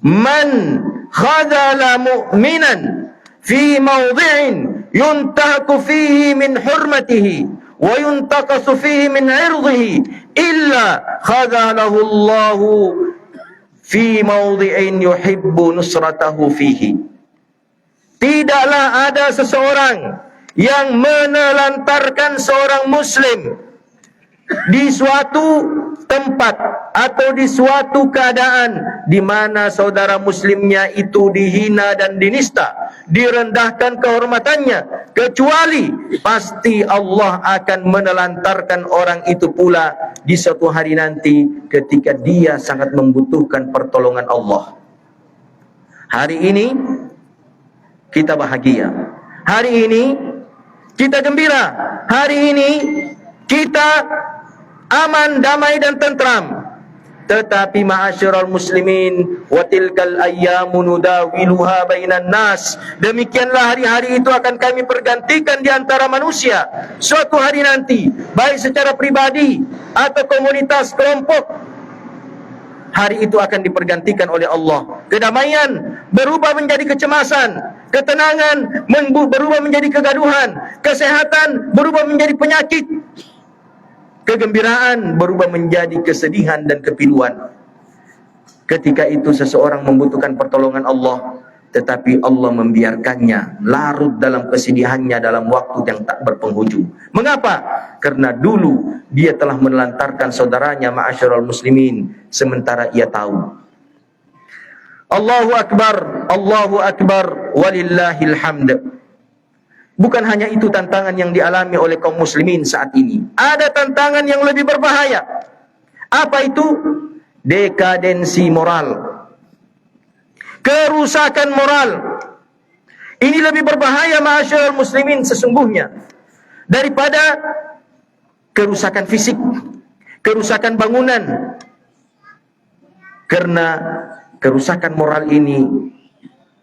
"Man khadala mu'minan fi mawdhi'in yuntahaku fihi min hurmatihi wa yuntaqasu fihi min 'irdihi illa khadalahu Allahu fi mawdhi'in yuhibbu nusratahu fihi." Tidaklah ada seseorang yang menelantarkan seorang muslim di suatu tempat atau di suatu keadaan di mana saudara muslimnya itu dihina dan dinista, direndahkan kehormatannya, kecuali pasti Allah akan menelantarkan orang itu pula di suatu hari nanti ketika dia sangat membutuhkan pertolongan Allah. Hari ini kita bahagia, hari ini kita gembira, hari ini kita aman, damai dan tentram. Tetapi ma'asyiral muslimin, wa tilkal ayyamu nudawiluha bainan nas. Demikianlah hari-hari itu akan kami pergantikan di antara manusia. Suatu hari nanti, baik secara pribadi atau komunitas kelompok, hari itu akan dipergantikan oleh Allah. Kedamaian berubah menjadi kecemasan, ketenangan berubah menjadi kegaduhan, kesehatan berubah menjadi penyakit, kegembiraan berubah menjadi kesedihan dan kepiluan. Ketika itu seseorang membutuhkan pertolongan Allah, tetapi Allah membiarkannya larut dalam kesedihannya dalam waktu yang tak berpenghujung. Mengapa? Karena dulu dia telah menelantarkan saudaranya ma'asyiral muslimin, sementara ia tahu. Allahu Akbar, walillahil hamd. Bukan hanya itu tantangan yang dialami oleh kaum muslimin saat ini. Ada tantangan yang lebih berbahaya. Apa itu? Dekadensi moral, kerusakan moral. Ini lebih berbahaya ma'asyiral muslimin sesungguhnya daripada kerusakan fisik, kerusakan bangunan. Karena kerusakan moral ini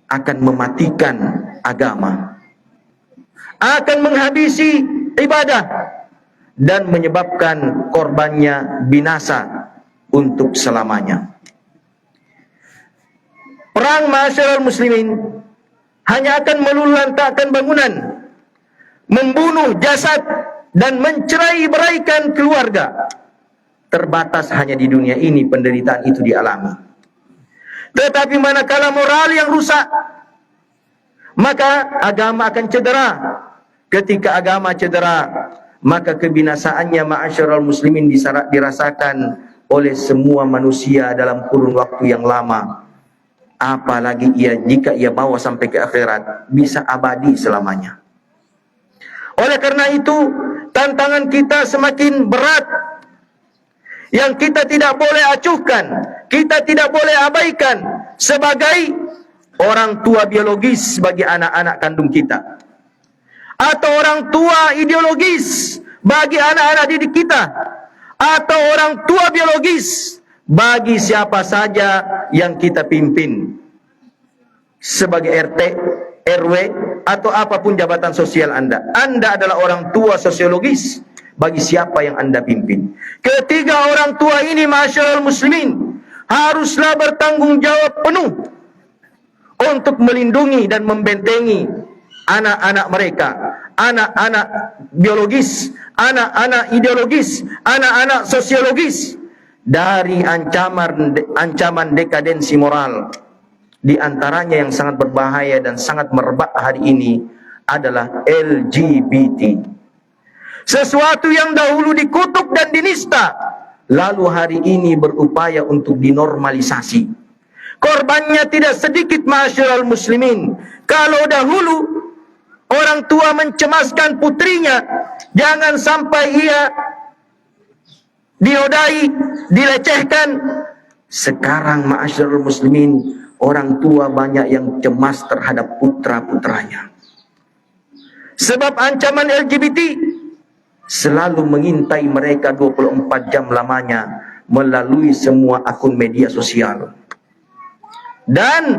akan mematikan agama, akan menghabisi ibadah dan menyebabkan korbannya binasa untuk selamanya. Perang ma'asyiral muslimin hanya akan meluluhlantakkan bangunan, membunuh jasad dan mencerai-beraikan keluarga. terbatas hanya di dunia ini penderitaan itu dialami. Tetapi manakala moral yang rusak, maka agama akan cedera. Ketika agama cedera, maka kebinasaannya ma'asyiral muslimin dirasakan oleh semua manusia dalam kurun waktu yang lama. Apalagi jika ia bawa sampai ke akhirat, bisa abadi selamanya. Oleh karena itu, tantangan kita semakin berat, yang kita tidak boleh acuhkan, kita tidak boleh abaikan sebagai orang tua biologis bagi anak-anak kandung kita, atau orang tua ideologis bagi anak-anak didik kita, atau orang tua biologis bagi siapa saja yang kita pimpin sebagai RT, RW, atau apapun jabatan sosial Anda. Anda adalah orang tua sosiologis bagi siapa yang Anda pimpin. Ketiga orang tua ini, ma'asyiral muslimin, haruslah bertanggung jawab penuh untuk melindungi dan membentengi anak-anak mereka, anak-anak biologis, anak-anak ideologis, anak-anak sosiologis dari ancaman dekadensi moral. Di antaranya yang sangat berbahaya dan sangat merebak hari ini adalah LGBT. Sesuatu yang dahulu dikutuk dan dinista, lalu hari ini berupaya untuk dinormalisasi. Korbannya tidak sedikit, ma'asyiral muslimin. Kalau dahulu orang tua mencemaskan putrinya, jangan sampai ia dinodai, dilecehkan. Sekarang, ma'asyiral muslimin, orang tua banyak yang cemas terhadap putra-putranya. Sebab ancaman LGBT selalu mengintai mereka 24 jam lamanya melalui semua akun media sosial. Dan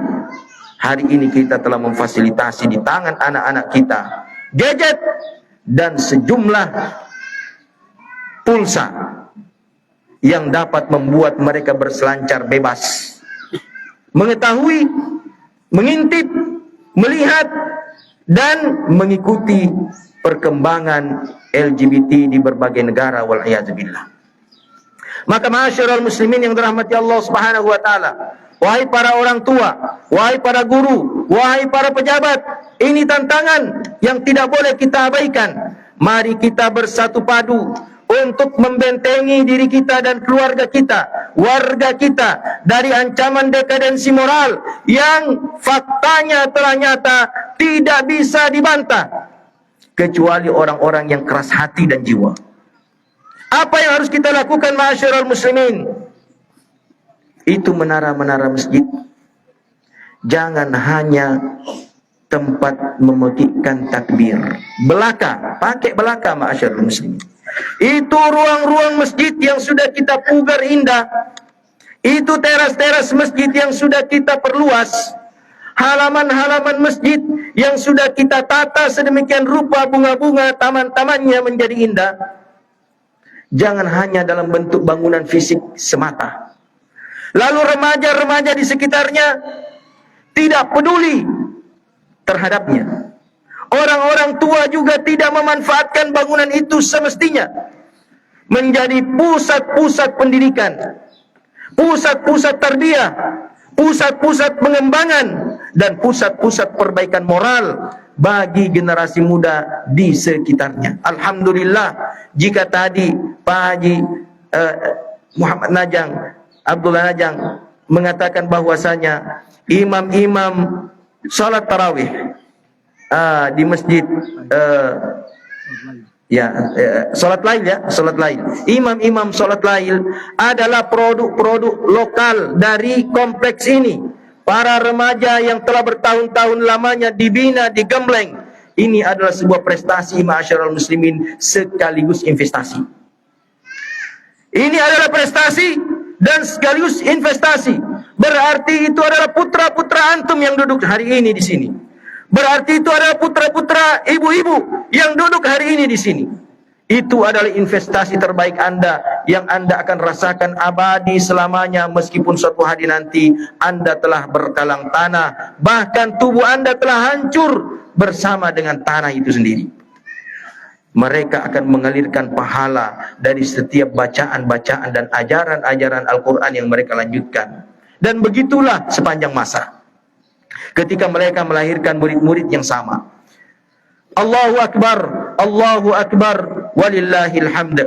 hari ini kita telah memfasilitasi di tangan anak-anak kita gadget dan sejumlah pulsa yang dapat membuat mereka berselancar bebas, mengetahui, mengintip, melihat, dan mengikuti perkembangan LGBT di berbagai negara, wal'iyadzubillah. Maka ma'asyiral muslimin yang dirahmati Allah Subhanahu wa taala, wahai para orang tua, wahai para guru, wahai para pejabat, ini tantangan yang tidak boleh kita abaikan. Mari kita bersatu padu untuk membentengi diri kita dan keluarga kita, warga kita dari ancaman dekadensi moral yang faktanya telah nyata, tidak bisa dibantah kecuali orang-orang yang keras hati dan jiwa. Apa yang harus kita lakukan, ma'asyiral muslimin? Itu menara-menara masjid jangan hanya tempat memekikkan takbir. Belaka, pakai belaka, ma'asyiral muslimin. Itu ruang-ruang masjid yang sudah kita pugar indah. Itu teras-teras masjid yang sudah kita perluas. Halaman-halaman masjid yang sudah kita tata sedemikian rupa, bunga-bunga, taman-tamannya menjadi indah. Jangan hanya dalam bentuk bangunan fisik semata. Lalu remaja-remaja di sekitarnya tidak peduli terhadapnya. Orang-orang tua juga tidak memanfaatkan bangunan itu semestinya menjadi pusat-pusat pendidikan, pusat-pusat tarbiyah, pusat-pusat pengembangan, dan pusat-pusat perbaikan moral bagi generasi muda di sekitarnya. Alhamdulillah, jika tadi Pak Haji Muhammad Najang, Abdullah Najang mengatakan bahwasanya imam-imam salat tarawih di masjid salat lail, salat lail. Imam-imam salat lail adalah produk-produk lokal dari kompleks ini. Para remaja yang telah bertahun-tahun lamanya dibina, digembleng. Ini adalah sebuah prestasi, ma'asyiral muslimin, sekaligus investasi. Ini adalah prestasi dan sekaligus investasi. Berarti itu adalah putra-putra antum yang duduk hari ini di sini. Berarti itu adalah putra-putra ibu-ibu yang duduk hari ini di sini. Itu adalah investasi terbaik Anda yang Anda akan rasakan abadi selamanya, meskipun suatu hari nanti Anda telah berkalang tanah, bahkan tubuh Anda telah hancur bersama dengan tanah itu sendiri. mereka akan mengalirkan pahala dari setiap bacaan-bacaan dan ajaran-ajaran Al-Quran yang mereka lanjutkan. Dan begitulah sepanjang masa, ketika mereka melahirkan murid-murid yang sama. Allahu Akbar, Allahu Akbar, walillahil hamd.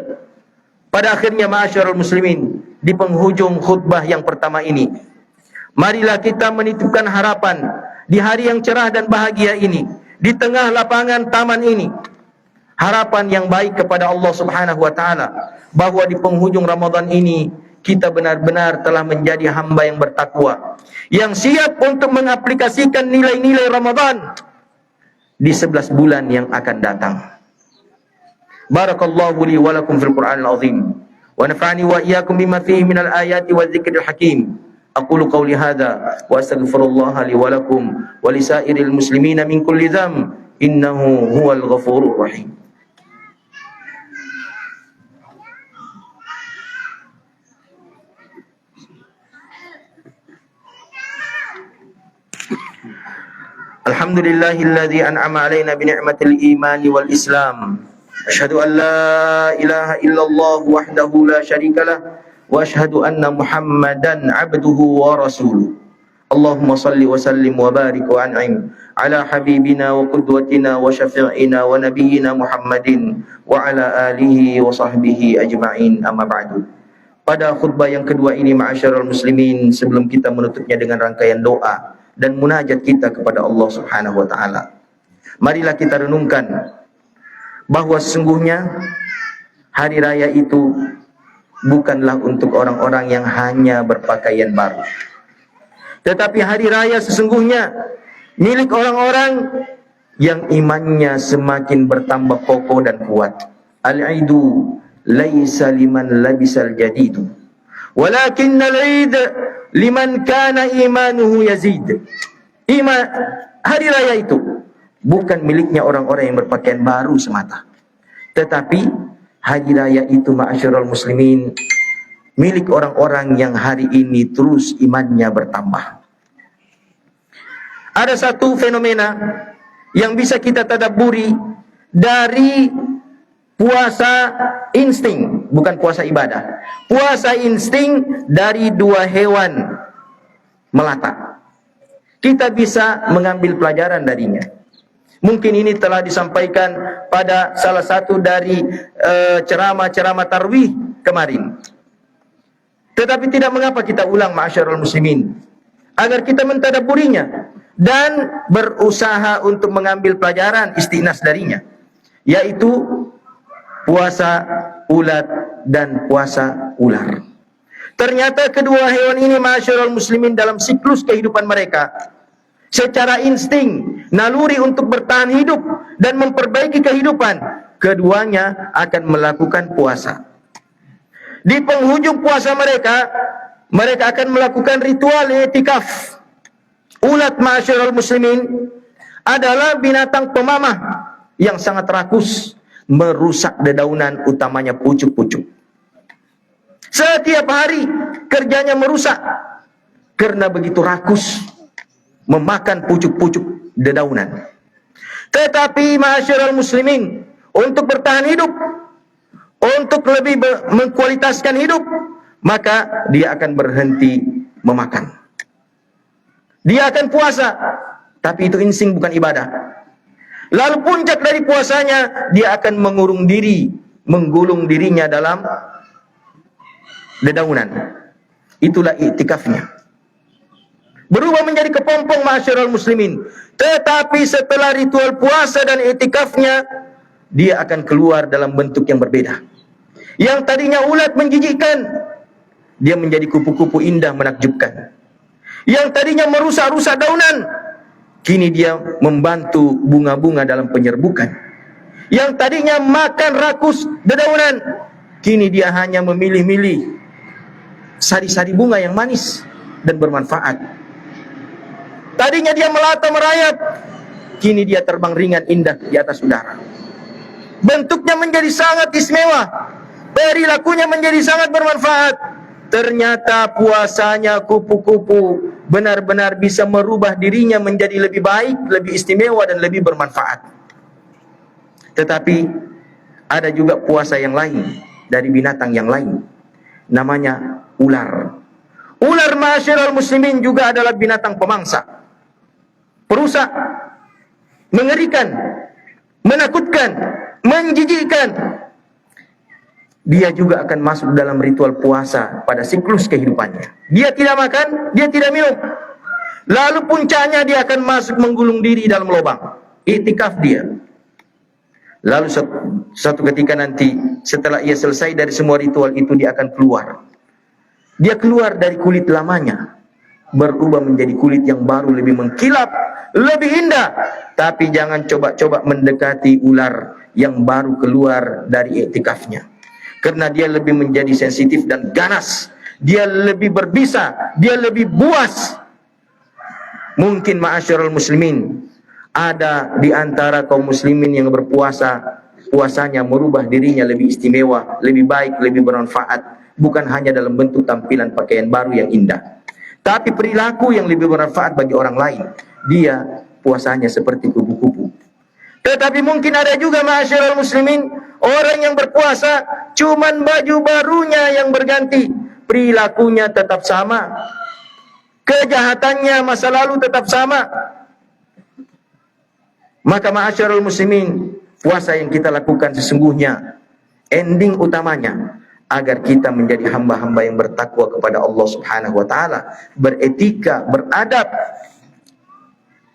Pada akhirnya, ma'asyiral muslimin, di penghujung khutbah yang pertama ini, marilah kita menitipkan harapan di hari yang cerah dan bahagia ini, di tengah lapangan taman ini, harapan yang baik kepada Allah Subhanahu wa taala, bahwa di penghujung Ramadan ini kita benar-benar telah menjadi hamba yang bertakwa, yang siap untuk mengaplikasikan nilai-nilai Ramadan di 11 bulan yang akan datang. Barakallahu li wa lakum fil Qur'anil azim, wa nafa'ani wa iyyakum bima fihi minal ayati wa dzikril hakim. Aqulu qawli hadza wa astaghfirullaha li wa lakum wa lisairil muslimina min kulli dzamb, innahu huwal ghafurur rahim. Alhamdulillahilladzi an'ama 'alaina bi ni'matil imani wal islam. Asyhadu an la ilaha illallah wahdahu la syarikalah wa asyhadu anna Muhammadan 'abduhu wa rasuluh. Allahumma salli wa sallim wa barik wa an'im ala habibina wa qudwatina wa syafi'ina wa nabiyyina Muhammadin wa ala alihi wa sahbihi ajma'in, amma ba'du. Pada khutbah yang kedua ini, ma'asyiral muslimin, sebelum kita menutupnya dengan rangkaian doa dan munajat kita kepada Allah Subhanahu wa taala, marilah kita renungkan bahwa sesungguhnya hari raya itu bukanlah untuk orang-orang yang hanya berpakaian baru, tetapi hari raya sesungguhnya milik orang-orang yang imannya semakin bertambah kokoh dan kuat. Al-aidu laisa liman labisal jadidu, walakinnal aid liman kana imanuhu yazid. Hari raya itu bukan miliknya orang-orang yang berpakaian baru semata, tetapi hari raya itu, ma'asyiral muslimin, milik orang-orang yang hari ini terus imannya bertambah. Ada satu fenomena yang bisa kita tadabburi dari puasa insting, bukan puasa ibadah. Puasa insting dari dua hewan melata. Kita bisa mengambil pelajaran darinya. Mungkin ini telah disampaikan pada salah satu dari ceramah-ceramah tarwih kemarin. Tetapi tidak mengapa kita ulang, ma'asyiral muslimin, agar kita mentadabburinya dan berusaha untuk mengambil pelajaran istiqnas darinya, yaitu puasa ulat dan puasa ular. Ternyata kedua hewan ini, ma'asyiral muslimin, dalam siklus kehidupan mereka, secara insting, naluri untuk bertahan hidup dan memperbaiki kehidupan, keduanya akan melakukan puasa. Di penghujung puasa mereka akan melakukan ritual i'tikaf. Ulat, ma'asyiral muslimin, adalah binatang pemamah yang sangat rakus, merusak dedaunan, utamanya pucuk-pucuk. Setiap hari kerjanya merusak, karena begitu rakus memakan pucuk-pucuk dedaunan. Tetapi, ma'asyiral muslimin, untuk bertahan hidup, untuk lebih mengkualitaskan hidup, maka dia akan berhenti memakan. Dia akan puasa, tapi itu insting, bukan ibadah. Lalu puncak dari puasanya, dia akan mengurung diri, menggulung dirinya dalam dedaunan. Itulah iktikafnya. Berubah menjadi kepompong, ma'asyiral muslimin. Tetapi setelah ritual puasa dan iktikafnya, dia akan keluar dalam bentuk yang berbeda. Yang tadinya ulat menjijikkan, dia menjadi kupu-kupu indah menakjubkan. Yang tadinya merusak-rusak daunan, kini dia membantu bunga-bunga dalam penyerbukan. Yang tadinya makan rakus dedaunan, kini dia hanya memilih-milih sari-sari bunga yang manis dan bermanfaat. Tadinya dia melata merayap, kini dia terbang ringan indah di atas udara. Bentuknya menjadi sangat istimewa, perilakunya menjadi sangat bermanfaat. Ternyata puasanya kupu-kupu benar-benar bisa merubah dirinya menjadi lebih baik, lebih istimewa, dan lebih bermanfaat. Tetapi ada juga puasa yang lain dari binatang yang lain, namanya ular. Ular ma'asyiral muslimin juga adalah binatang pemangsa, perusak, mengerikan, menakutkan, menjijikkan. Dia juga akan masuk dalam ritual puasa pada siklus kehidupannya. Dia tidak makan, dia tidak minum. Lalu puncaknya dia akan masuk menggulung diri dalam lubang. Iktikaf dia. Lalu satu ketika nanti setelah ia selesai dari semua ritual itu, dia akan keluar. Dia keluar dari kulit lamanya, berubah menjadi kulit yang baru, lebih mengkilap, lebih indah. Tapi jangan coba-coba mendekati ular yang baru keluar dari iktikafnya, karena dia lebih menjadi sensitif dan ganas. Dia lebih berbisa, dia lebih buas. Mungkin ma'asyiral muslimin, ada di antara kaum muslimin yang berpuasa, puasanya merubah dirinya lebih istimewa, lebih baik, lebih bermanfaat. Bukan hanya dalam bentuk tampilan pakaian baru yang indah, tapi perilaku yang lebih bermanfaat bagi orang lain. Dia puasanya seperti kupu-kupu. Tetapi mungkin ada juga ma'asyiral muslimin, orang yang berpuasa cuman baju barunya yang berganti, perilakunya tetap sama, kejahatannya masa lalu tetap sama. Maka ma'asyiral muslimin, puasa yang kita lakukan sesungguhnya ending utamanya agar kita menjadi hamba-hamba yang bertakwa kepada Allah Subhanahu wa taala, beretika, beradab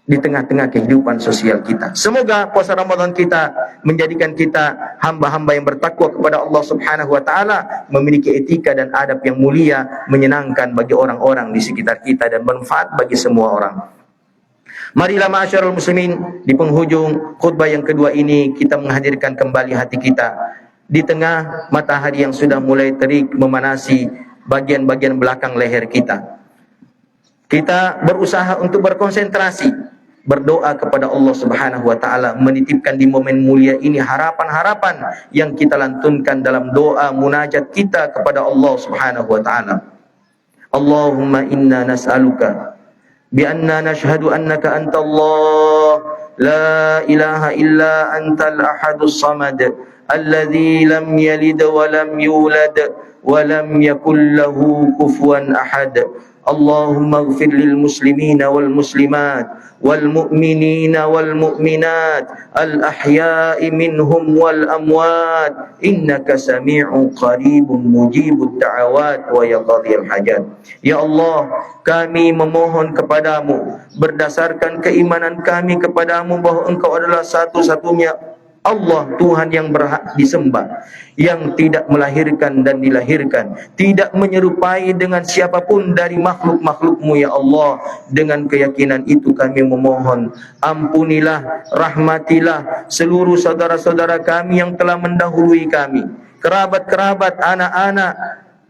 di tengah-tengah kehidupan sosial kita. Semoga puasa Ramadan kita menjadikan kita hamba-hamba yang bertakwa kepada Allah Subhanahu wa taala, memiliki etika dan adab yang mulia, menyenangkan bagi orang-orang di sekitar kita dan bermanfaat bagi semua orang. Marilah ma'asyiral muslimin, di penghujung khutbah yang kedua ini kita menghadirkan kembali hati kita di tengah matahari yang sudah mulai terik memanasi bagian-bagian belakang leher kita. Kita berusaha untuk berkonsentrasi, berdoa kepada Allah Subhanahu wa taala, menitipkan di momen mulia ini harapan-harapan yang kita lantunkan dalam doa munajat kita kepada Allah Subhanahu wa taala. Allahumma inna nas'aluka bi anna nashhadu annaka antallah la ilaha illa antal ahadus samad alladzi lam yalid wa lam yulad wa lam yakul lahu kufuwan ahad. Allahumma ighfir lil muslimina wal muslimat wal mu'minina wal mu'minat al ahya'i minhum wal amwat innaka sami'un qaribun mujibud da'awat wa yaqdhil hajat. Ya Allah, kami memohon kepadamu berdasarkan keimanan kami kepadamu bahwa Engkau adalah satu-satunya Allah, Tuhan yang berhak disembah, yang tidak melahirkan dan dilahirkan, tidak menyerupai dengan siapapun dari makhluk-makhluk-Mu ya Allah. Dengan keyakinan itu kami memohon, ampunilah, rahmatilah seluruh saudara-saudara kami yang telah mendahului kami, kerabat-kerabat, anak-anak,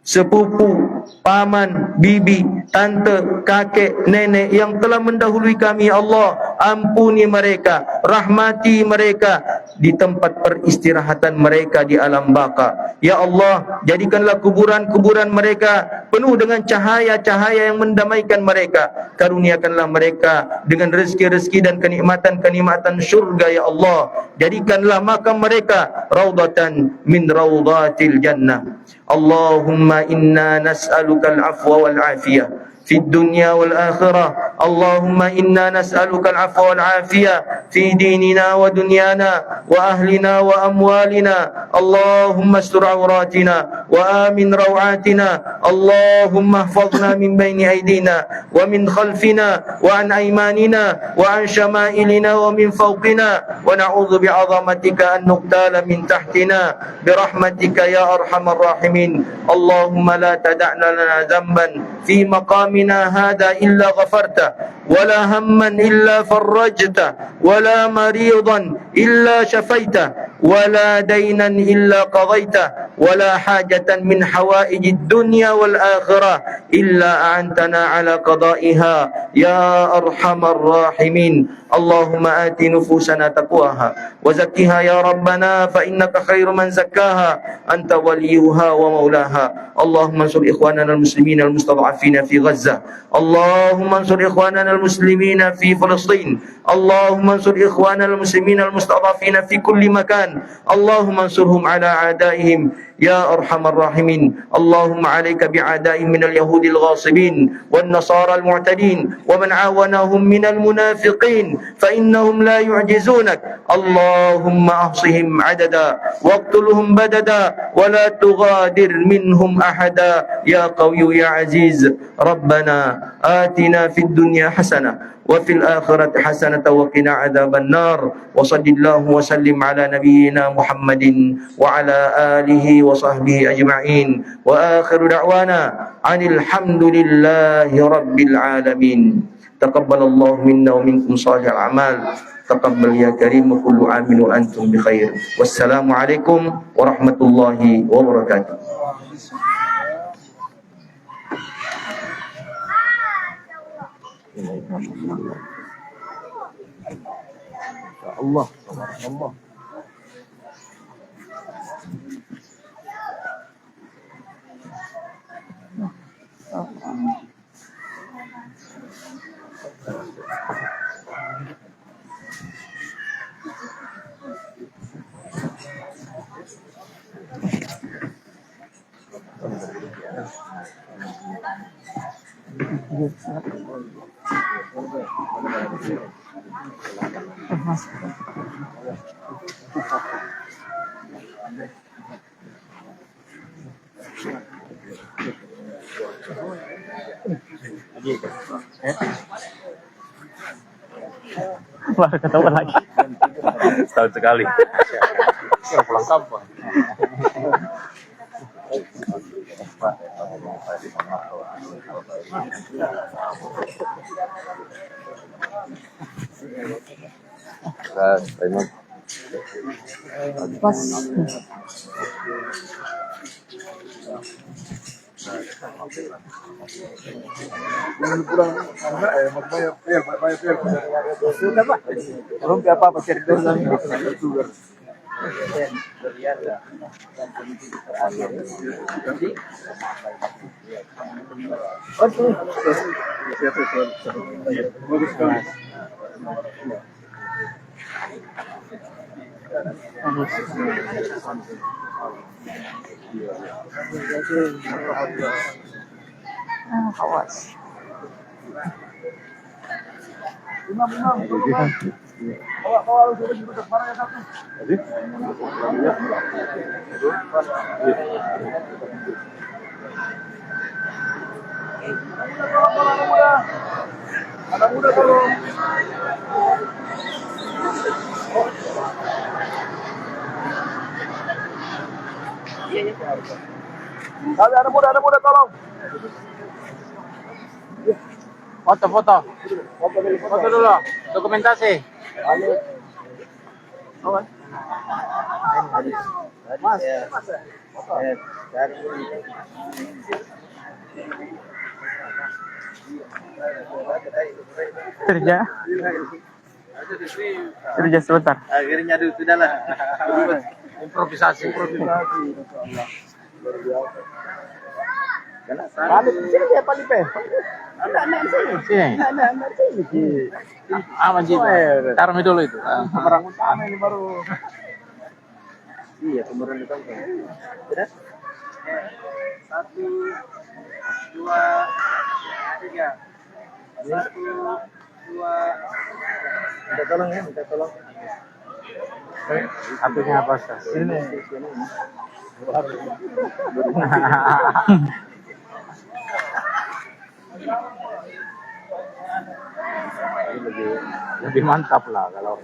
sepupu, paman, bibi, tante, kakek, nenek yang telah mendahului kami ya Allah. Ampuni mereka, rahmati mereka di tempat peristirahatan mereka di alam baka. Ya Allah, jadikanlah kuburan-kuburan mereka penuh dengan cahaya-cahaya yang mendamaikan mereka. Karuniakanlah mereka dengan rezeki-rezeki dan kenikmatan-kenikmatan syurga ya Allah. Jadikanlah makam mereka raudatan min raudatil jannah. Allahumma inna nas'aluka al-afwa wal-afiyah في الدنيا والآخرة. اللهم إنا نسألك العفو والعافية في ديننا ودنيانا وأهلنا وأموالنا. اللهم استر عوراتنا وآمن روعاتنا. اللهم احفظنا من بين أيدينا ومن خلفنا وعن أيماننا وعن شمائلنا ومن فوقنا ونعوذ بعظمتك أن نغتال من تحتنا برحمتك يا أرحم الراحمين. اللهم لا تدعنا لنا ذنبا في مقام هذا إلا غفرته ولا هما إلا فرجته ولا مريضا إلا شفيته ولا دينا إلا قضيته ولا حاجة من حوائج الدنيا والآخرة إلا أعنتنا على قضائها يا أرحم الراحمين. اللهم آت نفوسنا تقواها وزكها يا ربنا فإنك خير من زكاها أنت وليها ومولاها. اللهم انصر إخواننا المسلمين المستضعفين في غزة. اللهم انصر إخواننا المسلمين في فلسطين اللهم انصر إخواننا المسلمين المستضعفين في كل مكان اللهم انصرهم على أعدائهم يا أرحم الراحمين اللهم عليك بأعدائهم من اليهود الغاصبين والنصارى المعتدين ومن عاونهم من المنافقين فإنهم لا يعجزونك اللهم أحصهم عددا واقتلهم بددا ولا تغادر منهم أحدا يا قوي يا عزيز ربنا آتنا في الدنيا حسنة وفي الآخرة حسنة وقنا عذاب النار وصل الله وسلم على نبينا محمد وعلى آله وصحبه أجمعين وآخر دعوانا عن الحمد لله رب العالمين تقبل الله منا ومنكم صالح الأعمال تقبل يا كريم كل عام وأنتم بخير والسلام عليكم ورحمة الله وبركاته. Allah, Allah. Wah, ketahuan lagi. Setahun sekali. Ya, pulang kampung. Awas. Anak muda tolong. Anak muda tolong. Foto dulu, dokumentasi. Kerja sebentar. Akhirnya dulu sudahlah. Improvisasi. Balik sini ya Pak Lipe. Sini. Aman sih. Taruh dulu itu. Orang utama ini baru. Iya, kemarin itu. Sudah? 1, 2, 3. 1, 2. Minta tolong ya, minta tolong. Artinya apa, Ustaz? Sini. Lebih mantap lah kalau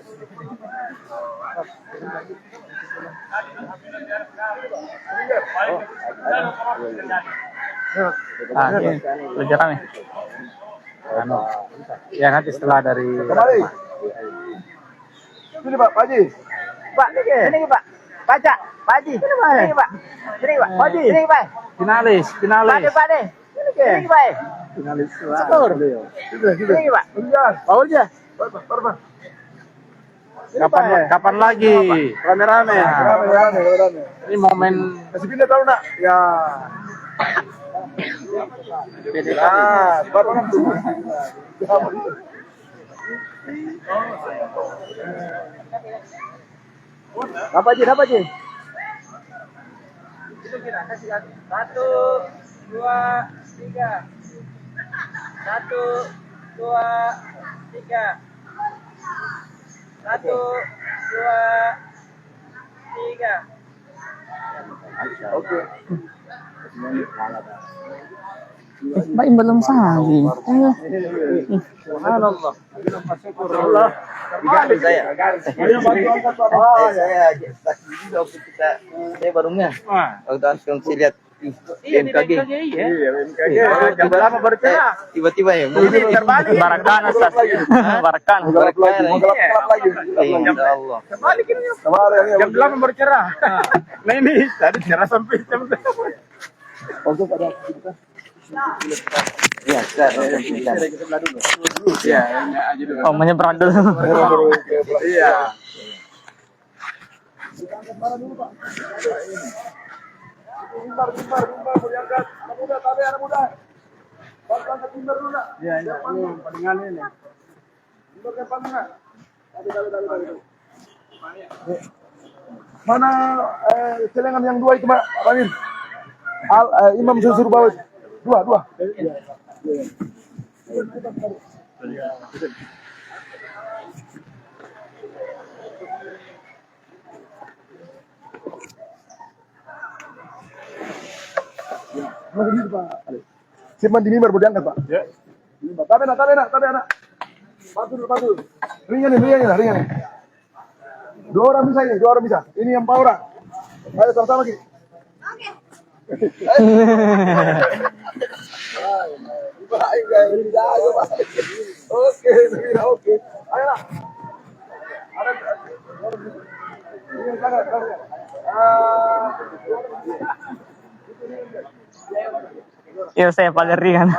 Ini kerja kami. ya nanti setelah dari Kembali. Sini Pak Haji. Pak, sini Pak. Baca, Pak Haji. Sini Pak. Sini Pak. Sini Pak. Haji. Sini Pak. finalis. Pak deh. Sini Pak. Finalis. Syukur. Sini Pak. Bawa aja. Berapa? Kapan lagi? Rame-rame. Rame. Ini momen Kasih pindah tahu nak? Ya. Ya, bapak kan tuh. Dapat je. Itu kita kasih lagi. 1, 2, 3. 1, 2, 3. 1, 2, 3. Oke. Baik belum sehari. Subhanallah. Allah. Diganti saya. Saya juga waktu saya barungnya. Waktu langsung saya lihat BMKG. Iya, BMKG. Jam berapa baru cerah? Tiba-tiba ya. Ini terbalik. Barakan Ustaz. Barakan. Insya Allah. Terbalik ini. Jam 8 baru cerah. Nah ini tadi cerah sampai jam 8. Ya, Iya, ini aja dulu. Oh, menyeberang dulu. Iya. Timbar berangkat. Anak muda, tabe anak muda. Berangkat timbar dulu nak. Iya, iya. Palingan ini. Timbar ke palingan. Tabe. Mana celengan yang 2 itu, Pak Amir? Imam suruh bawa. 2. Simpan di mimbar boleh angkat, Pak. Ya. Tabe nak. Patu. Ringan nih. 2 orang bisa. Ini yang 4 orang. Ayo sama-sama lagi. Oke. Ayo lah. Iya, saya paling ringan.